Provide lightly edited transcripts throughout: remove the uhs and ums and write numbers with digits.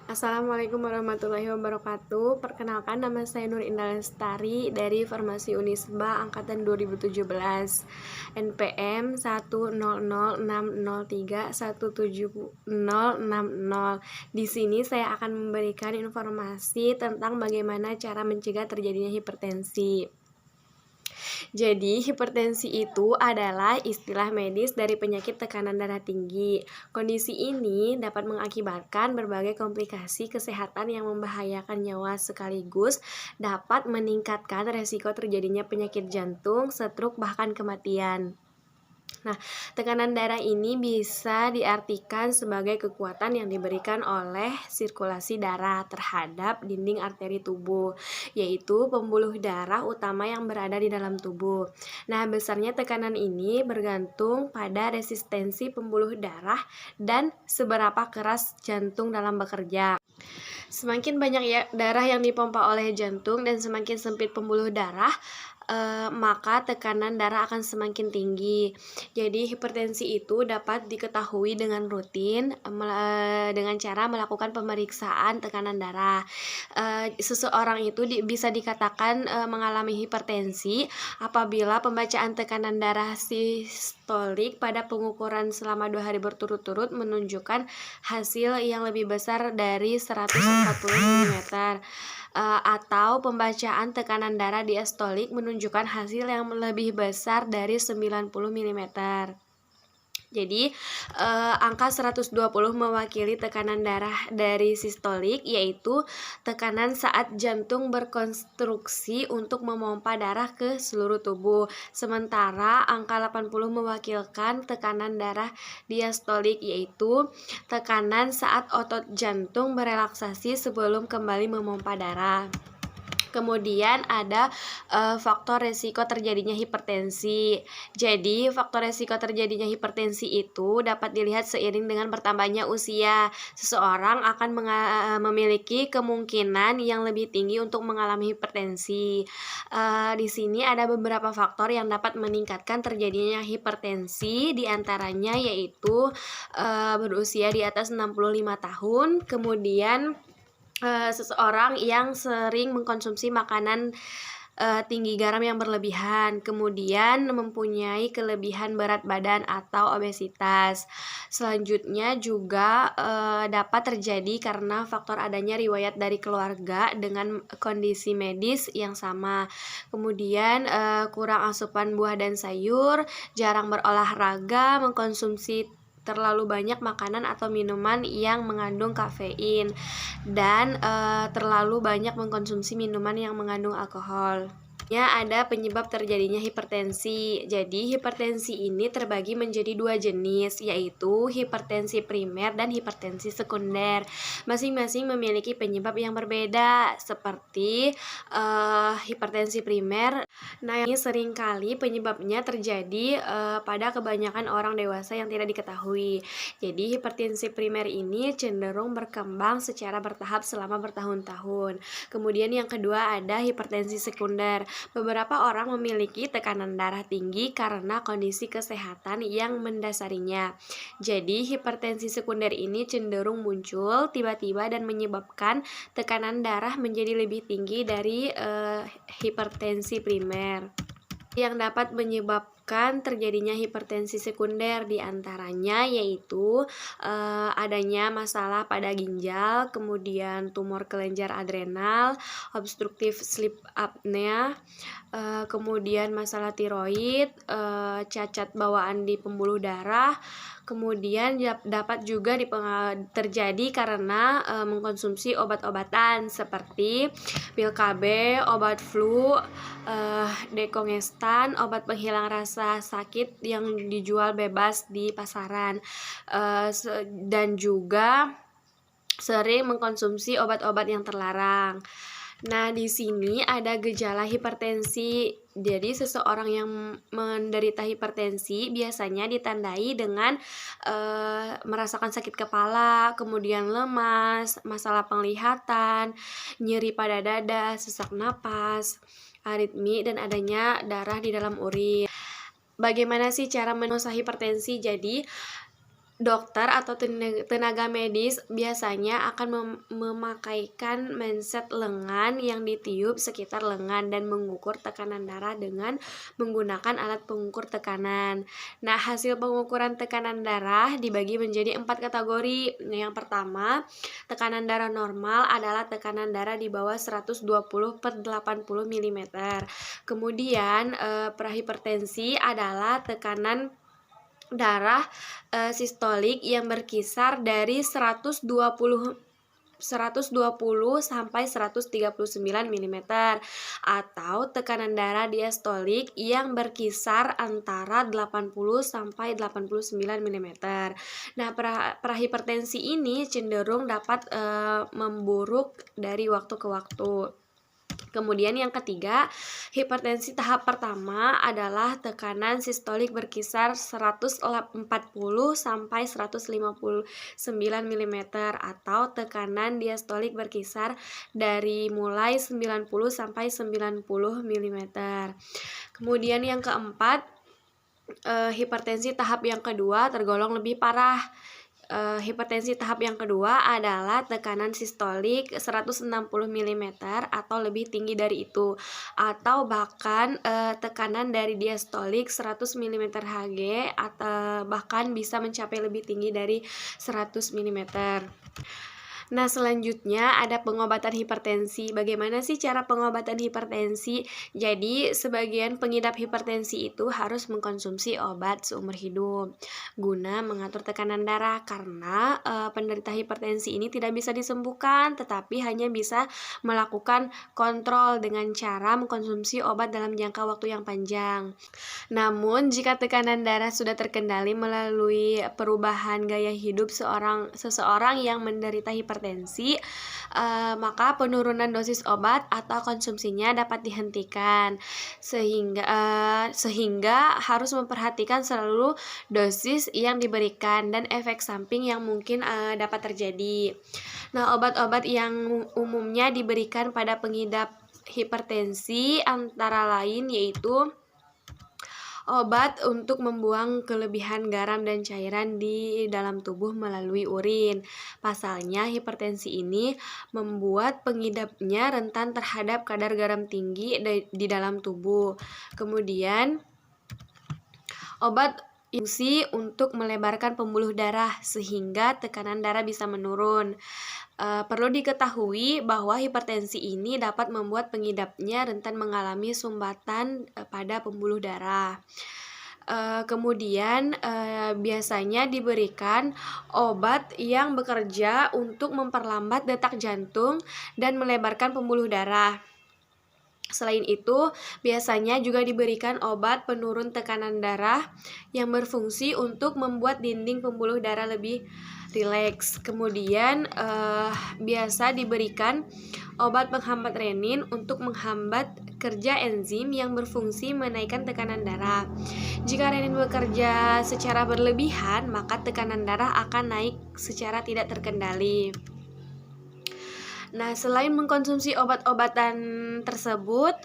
Assalamualaikum warahmatullahi wabarakatuh. Perkenalkan, nama saya Nur Indah Lestari dari Farmasi Unisba angkatan 2017. NPM 10060317060. Di sini saya akan memberikan informasi tentang bagaimana cara mencegah terjadinya hipertensi. Jadi, hipertensi itu adalah istilah medis dari penyakit tekanan darah tinggi. Kondisi ini dapat mengakibatkan berbagai komplikasi kesehatan yang membahayakan nyawa, sekaligus dapat meningkatkan resiko terjadinya penyakit jantung, stroke, bahkan kematian. Nah, tekanan darah ini bisa diartikan sebagai kekuatan yang diberikan oleh sirkulasi darah terhadap dinding arteri tubuh, yaitu pembuluh darah utama yang berada di dalam tubuh. Nah, besarnya tekanan ini bergantung pada resistensi pembuluh darah dan seberapa keras jantung dalam bekerja. Semakin banyak darah yang dipompa oleh jantung dan semakin sempit pembuluh darah, maka tekanan darah akan semakin tinggi. Jadi hipertensi itu dapat diketahui dengan rutin dengan cara melakukan pemeriksaan tekanan darah. Seseorang itu bisa dikatakan mengalami hipertensi apabila pembacaan tekanan darah sistolik pada pengukuran selama 2 hari berturut-turut menunjukkan hasil yang lebih besar dari 140 mm. Atau pembacaan tekanan darah diastolik menunjukkan hasil yang lebih besar dari 90 mm. Jadi, angka 120 mewakili tekanan darah dari sistolik, yaitu tekanan saat jantung berkonstruksi untuk memompa darah ke seluruh tubuh. Sementara angka 80 mewakilkan tekanan darah diastolik, yaitu tekanan saat otot jantung berelaksasi sebelum kembali memompa darah. Kemudian ada faktor resiko terjadinya hipertensi. Jadi, faktor resiko terjadinya hipertensi itu dapat dilihat seiring dengan bertambahnya usia. Seseorang akan memiliki kemungkinan yang lebih tinggi untuk mengalami hipertensi. Di sini ada beberapa faktor yang dapat meningkatkan terjadinya hipertensi, diantaranya yaitu berusia di atas 65 tahun, kemudian seseorang yang sering mengkonsumsi makanan tinggi garam yang berlebihan, kemudian mempunyai kelebihan berat badan atau obesitas. Selanjutnya juga dapat terjadi karena faktor adanya riwayat dari keluarga dengan kondisi medis yang sama. Kemudian kurang asupan buah dan sayur, jarang berolahraga, mengkonsumsi terlalu banyak makanan atau minuman yang mengandung kafein, dan terlalu banyak mengkonsumsi minuman yang mengandung alkohol. Ada penyebab terjadinya hipertensi. Jadi hipertensi ini terbagi menjadi 2 jenis, yaitu hipertensi primer dan hipertensi sekunder. Masing-masing memiliki penyebab yang berbeda, seperti hipertensi primer. Nah, ini seringkali penyebabnya terjadi pada kebanyakan orang dewasa yang tidak diketahui. Jadi hipertensi primer ini cenderung berkembang secara bertahap selama bertahun-tahun. Kemudian yang kedua ada hipertensi sekunder. Beberapa orang memiliki tekanan darah tinggi karena kondisi kesehatan yang mendasarinya. Jadi hipertensi sekunder ini cenderung muncul tiba-tiba dan menyebabkan tekanan darah menjadi lebih tinggi dari hipertensi primer. Yang dapat menyebabkan terjadinya hipertensi sekunder diantaranya yaitu adanya masalah pada ginjal, kemudian tumor kelenjar adrenal, obstruktif sleep apnea, kemudian masalah tiroid, cacat bawaan di pembuluh darah. Kemudian dapat juga terjadi karena mengkonsumsi obat-obatan seperti pil KB, obat flu, dekongestan, obat penghilang rasa sakit yang dijual bebas di pasaran, dan juga sering mengkonsumsi obat-obat yang terlarang. Nah, di sini ada gejala hipertensi. Jadi, seseorang yang menderita hipertensi biasanya ditandai dengan merasakan sakit kepala, kemudian lemas, masalah penglihatan, nyeri pada dada, sesak napas, aritmi, dan adanya darah di dalam urin. Bagaimana sih cara mendiagnosa hipertensi? Jadi, Dokter atau tenaga medis biasanya akan memakaikan manset lengan yang ditiup sekitar lengan dan mengukur tekanan darah dengan menggunakan alat pengukur tekanan. Nah, hasil pengukuran tekanan darah dibagi menjadi 4 kategori. Yang pertama, tekanan darah normal adalah tekanan darah di bawah 120/80 mm. Kemudian, prahipertensi adalah tekanan darah sistolik yang berkisar dari 120 sampai 139 mm, atau tekanan darah diastolik yang berkisar antara 80 sampai 89 mm. Nah, prahipertensi ini cenderung dapat memburuk dari waktu ke waktu. Kemudian yang ketiga, hipertensi tahap pertama adalah tekanan sistolik berkisar 140 sampai 159 mm, atau tekanan diastolik berkisar dari mulai 90 sampai 90 mm. Kemudian yang keempat, hipertensi tahap yang kedua tergolong lebih parah. Hipertensi tahap yang kedua adalah tekanan sistolik 160 mm atau lebih tinggi dari itu, atau bahkan tekanan dari diastolik 100 mm Hg atau bahkan bisa mencapai lebih tinggi dari 100 mm. Nah, selanjutnya ada pengobatan hipertensi. Bagaimana sih cara pengobatan hipertensi? Jadi, sebagian pengidap hipertensi itu harus mengkonsumsi obat seumur hidup guna mengatur tekanan darah, karena penderita hipertensi ini tidak bisa disembuhkan, tetapi hanya bisa melakukan kontrol dengan cara mengkonsumsi obat dalam jangka waktu yang panjang. Namun, jika tekanan darah sudah terkendali melalui perubahan gaya hidup seseorang yang menderita hipertensi, maka penurunan dosis obat atau konsumsinya dapat dihentikan, sehingga harus memperhatikan selalu dosis yang diberikan dan efek samping yang mungkin dapat terjadi. Nah, obat-obat yang umumnya diberikan pada pengidap hipertensi antara lain yaitu obat untuk membuang kelebihan garam dan cairan di dalam tubuh melalui urin. Pasalnya, hipertensi ini membuat pengidapnya rentan terhadap kadar garam tinggi di dalam tubuh. Kemudian, obat fungsi untuk melebarkan pembuluh darah sehingga tekanan darah bisa menurun. Perlu diketahui bahwa hipertensi ini dapat membuat pengidapnya rentan mengalami sumbatan pada pembuluh darah. Kemudian biasanya diberikan obat yang bekerja untuk memperlambat detak jantung dan melebarkan pembuluh darah. Selain itu, biasanya juga diberikan obat penurun tekanan darah yang berfungsi untuk membuat dinding pembuluh darah lebih rileks. Kemudian biasa diberikan obat penghambat renin untuk menghambat kerja enzim yang berfungsi menaikkan tekanan darah. Jika renin bekerja secara berlebihan, maka tekanan darah akan naik secara tidak terkendali. Nah, selain mengkonsumsi obat-obatan tersebut,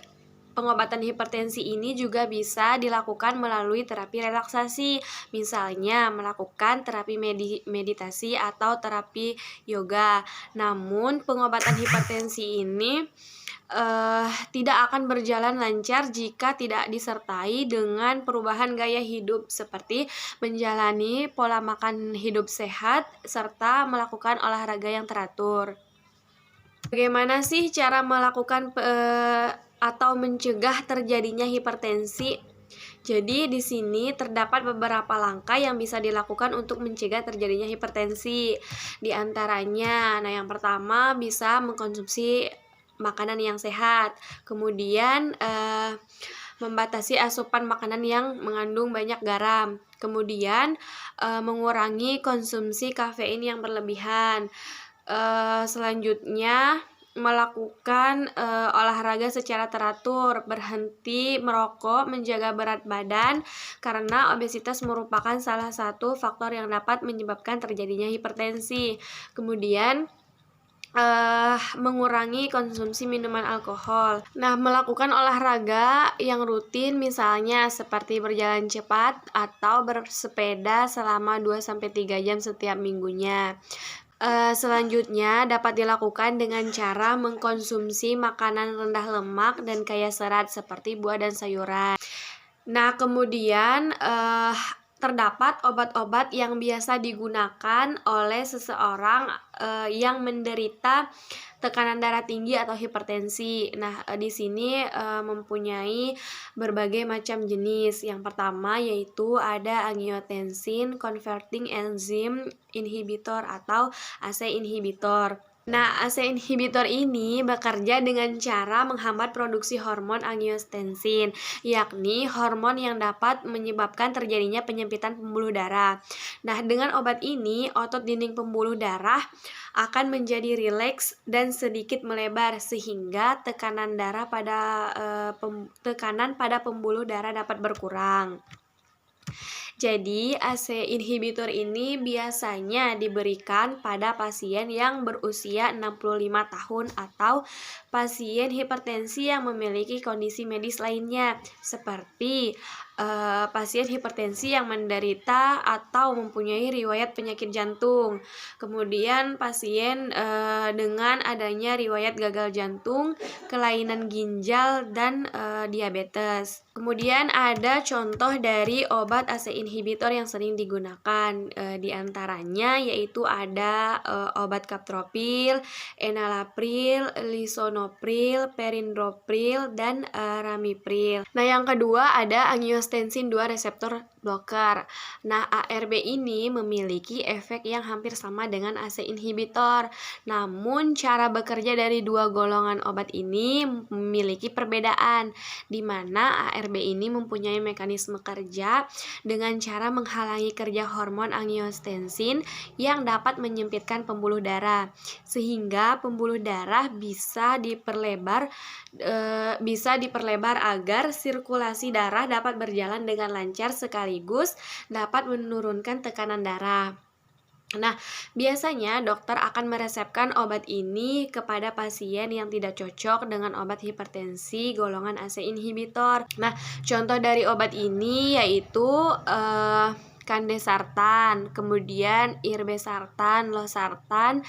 pengobatan hipertensi ini juga bisa dilakukan melalui terapi relaksasi, misalnya melakukan terapi meditasi atau terapi yoga. Namun, pengobatan hipertensi ini tidak akan berjalan lancar jika tidak disertai dengan perubahan gaya hidup seperti menjalani pola makan hidup sehat serta melakukan olahraga yang teratur. Bagaimana sih cara melakukan atau mencegah terjadinya hipertensi? Jadi di sini terdapat beberapa langkah yang bisa dilakukan untuk mencegah terjadinya hipertensi. Di antaranya, yang pertama bisa mengkonsumsi makanan yang sehat. Kemudian membatasi asupan makanan yang mengandung banyak garam. Kemudian mengurangi konsumsi kafein yang berlebihan. Selanjutnya melakukan olahraga secara teratur, berhenti merokok, menjaga berat badan karena obesitas merupakan salah satu faktor yang dapat menyebabkan terjadinya hipertensi. Kemudian mengurangi konsumsi minuman alkohol. Nah, melakukan olahraga yang rutin misalnya seperti berjalan cepat atau bersepeda selama 2-3 jam setiap minggunya. Selanjutnya dapat dilakukan dengan cara mengkonsumsi makanan rendah lemak dan kaya serat seperti buah dan sayuran. Nah, kemudian terdapat obat-obat yang biasa digunakan oleh seseorang yang menderita tekanan darah tinggi atau hipertensi. Nah, di sini mempunyai berbagai macam jenis. Yang pertama yaitu ada angiotensin converting enzyme inhibitor atau ACE inhibitor. Nah, ACE inhibitor ini bekerja dengan cara menghambat produksi hormon angiotensin, yakni hormon yang dapat menyebabkan terjadinya penyempitan pembuluh darah. Nah, dengan obat ini, otot dinding pembuluh darah akan menjadi rileks dan sedikit melebar sehingga tekanan pada pembuluh darah dapat berkurang. Jadi, ACE inhibitor ini biasanya diberikan pada pasien yang berusia 65 tahun atau pasien hipertensi yang memiliki kondisi medis lainnya, seperti pasien hipertensi yang menderita atau mempunyai riwayat penyakit jantung. Kemudian pasien dengan adanya riwayat gagal jantung, kelainan ginjal, dan diabetes. Kemudian ada contoh dari obat ACE inhibitor yang sering digunakan, di antaranya yaitu ada obat kaptropil, enalapril, lisinopril, perindopril, dan ramipril. Nah, yang kedua ada angiotensin 2 reseptor blocker. Nah, ARB ini memiliki efek yang hampir sama dengan ACE inhibitor. Namun, cara bekerja dari dua golongan obat ini memiliki perbedaan, di mana ARB ini mempunyai mekanisme kerja dengan cara menghalangi kerja hormon angiotensin yang dapat menyempitkan pembuluh darah, sehingga pembuluh darah bisa diperlebar agar sirkulasi darah dapat berjalan dengan lancar sekaligus dapat menurunkan tekanan darah. Nah, biasanya dokter akan meresepkan obat ini kepada pasien yang tidak cocok dengan obat hipertensi golongan ACE inhibitor. Nah, contoh dari obat ini yaitu kandesartan, kemudian irbesartan, losartan,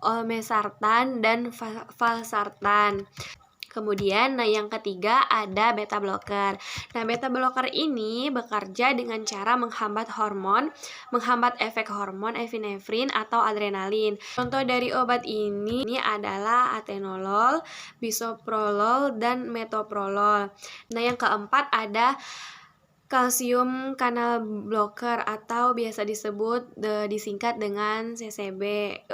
olmesartan, dan valsartan. Kemudian, yang ketiga ada beta blocker. Nah, beta blocker ini bekerja dengan cara menghambat efek hormon epinefrin atau adrenalin. Contoh dari obat ini adalah atenolol, bisoprolol, dan metoprolol. Nah, yang keempat ada kalsium kanal blocker atau biasa disingkat dengan CCB.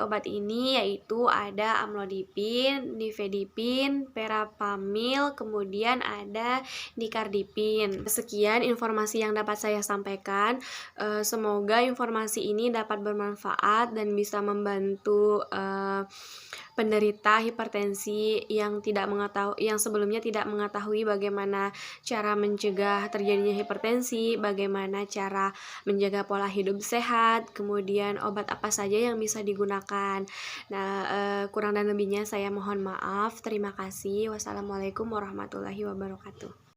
Obat ini yaitu ada amlodipin, nifedipin, verapamil, kemudian ada dicardipin. Sekian informasi yang dapat saya sampaikan. Semoga informasi ini dapat bermanfaat dan bisa membantu penderita hipertensi yang sebelumnya tidak mengetahui bagaimana cara mencegah terjadinya hipertensi, bagaimana cara menjaga pola hidup sehat, kemudian obat apa saja yang bisa digunakan. Nah, kurang dan lebihnya saya mohon maaf. Terima kasih. Wassalamualaikum warahmatullahi wabarakatuh.